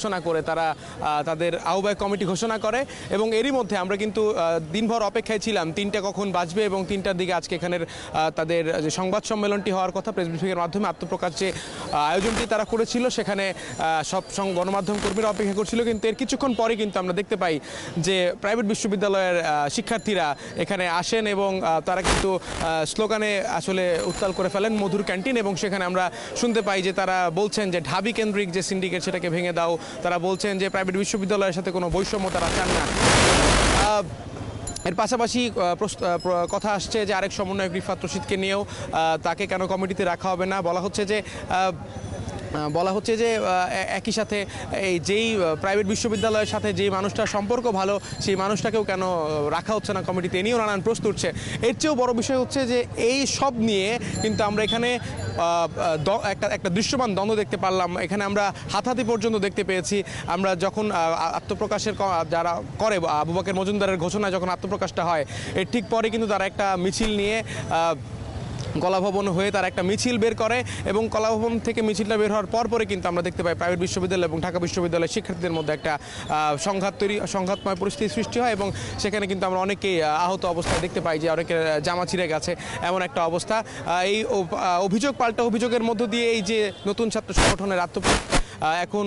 ঘোষণা করে তারা তাদের আহ্বায়ক কমিটি ঘোষণা করে এবং এরই মধ্যে আমরা কিন্তু দিনভর অপেক্ষায় ছিলাম ৩টা কখন বাজবে এবং ৩টার দিকে আজকে এখানের তাদের যে সংবাদ সম্মেলনটি হওয়ার কথা প্রেস ব্রিফিংয়ের মাধ্যমে আত্মপ্রকাশ যে আয়োজনটি তারা করেছিল সেখানে সব গণমাধ্যম কর্মীরা অপেক্ষা করছিল, কিন্তু এর কিছুক্ষণ পরে কিন্তু আমরা দেখতে পাই যে প্রাইভেট বিশ্ববিদ্যালয়ের শিক্ষার্থীরা এখানে আসেন এবং তারা কিন্তু স্লোগানে আসলে উত্তাল করে ফেলেন মধুর ক্যান্টিন এবং সেখানে আমরা শুনতে পাই যে তারা বলছেন যে ঢাবি কেন্দ্রিক যে সিন্ডিকেট সেটাকে ভেঙে দাও। তারা বলছেন যে প্রাইভেট বিশ্ববিদ্যালয়ের সাথে কোনো বৈষম্য তারা চান না। এর পাশাপাশি কথা আসছে যে আরেক সমন্বয়ক রিফাত রশিদকে নিয়েও তাকে কেন কমিটিতে রাখা হবে না। বলা হচ্ছে যে একই সাথে এই যেই প্রাইভেট বিশ্ববিদ্যালয়ের সাথে যেই মানুষটার সম্পর্ক ভালো সেই মানুষটাকেও কেন রাখা হচ্ছে না কমিটিতে, নিয়েও নানান প্রশ্ন উঠছে। এর চেয়েও বড় বিষয় হচ্ছে যে এই সব নিয়ে কিন্তু আমরা এখানে একটা দৃশ্যমান দ্বন্দ্ব দেখতে পারলাম। এখানে আমরা হাতাহাতি পর্যন্ত দেখতে পেয়েছি। আমরা যখন আত্মপ্রকাশের যারা করে আবু বকর মজুমদারের ঘোষণায় যখন আত্মপ্রকাশটা হয় এর ঠিক পরে কিন্তু তারা একটা মিছিল নিয়ে কলাভবন হয়ে তারা একটা মিছিল বের করে এবং কলাভবন থেকে মিছিলটা বের হওয়ার পরে কিন্তু আমরা দেখতে পাই প্রাইভেট বিশ্ববিদ্যালয় এবং ঢাকা বিশ্ববিদ্যালয়ের শিক্ষার্থীদের মধ্যে একটা সংঘাতময় পরিস্থিতি সৃষ্টি হয় এবং সেখানে কিন্তু আমরা অনেকেই আহত অবস্থায় দেখতে পাই যে অনেকের জামা ছিঁড়ে গেছে এমন একটা অবস্থা। এই অভিযোগ পাল্টা অভিযোগের মধ্য দিয়ে এই যে নতুন ছাত্র সংগঠনের এখন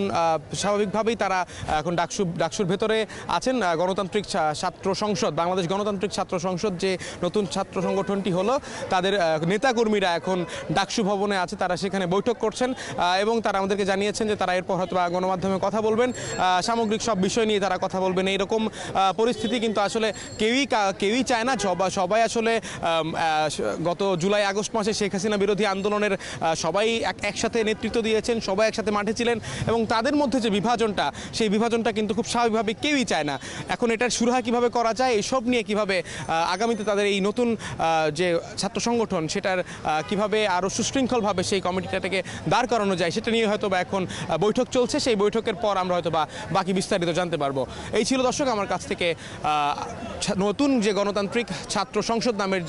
স্বাভাবিকভাবেই তারা এখন ডাকসুর ভেতরে আছেন। গণতান্ত্রিক ছাত্র সংসদ, বাংলাদেশ গণতান্ত্রিক ছাত্র সংসদ যে নতুন ছাত্র সংগঠনটি হলো তাদের নেতাকর্মীরা এখন ডাকসু ভবনে আছে, তারা সেখানে বৈঠক করছেন এবং তারা আমাদেরকে জানিয়েছেন যে তারা এরপর হয়তো গণমাধ্যমে কথা বলবেন, সামগ্রিক সব বিষয় নিয়ে তারা কথা বলবেন। এইরকম পরিস্থিতি কিন্তু আসলে কেউই চায় না। সবাই আসলে গত জুলাই আগস্ট মাসে শেখ হাসিনা বিরোধী আন্দোলনের সবাই একসাথে নেতৃত্ব দিয়েছেন, সবাই একসাথে মাঠে ছিলেন এবং তাদের মধ্যে যে বিভাজনটা সেই বিভাজনটা কিন্তু খুব স্বাভাবিকভাবে কেউই চায় না। এখন এটার সুরাহা কিভাবে করা যায়, এইসব নিয়ে কিভাবে আগামীতে তাদের এই নতুন যে ছাত্র সংগঠন সেটার কিভাবে আরও সুশৃঙ্খলভাবে সেই কমিটিটাকে দাঁড় করানো যায় সেটা নিয়ে হয়তো বা এখন বৈঠক চলছে। সেই বৈঠকের পর আমরা হয়তো বা বাকি বিস্তারিত জানতে পারবো। এই ছিল দর্শক আমার কাছ থেকে নতুন যে গণতান্ত্রিক ছাত্র সংসদ নামের যে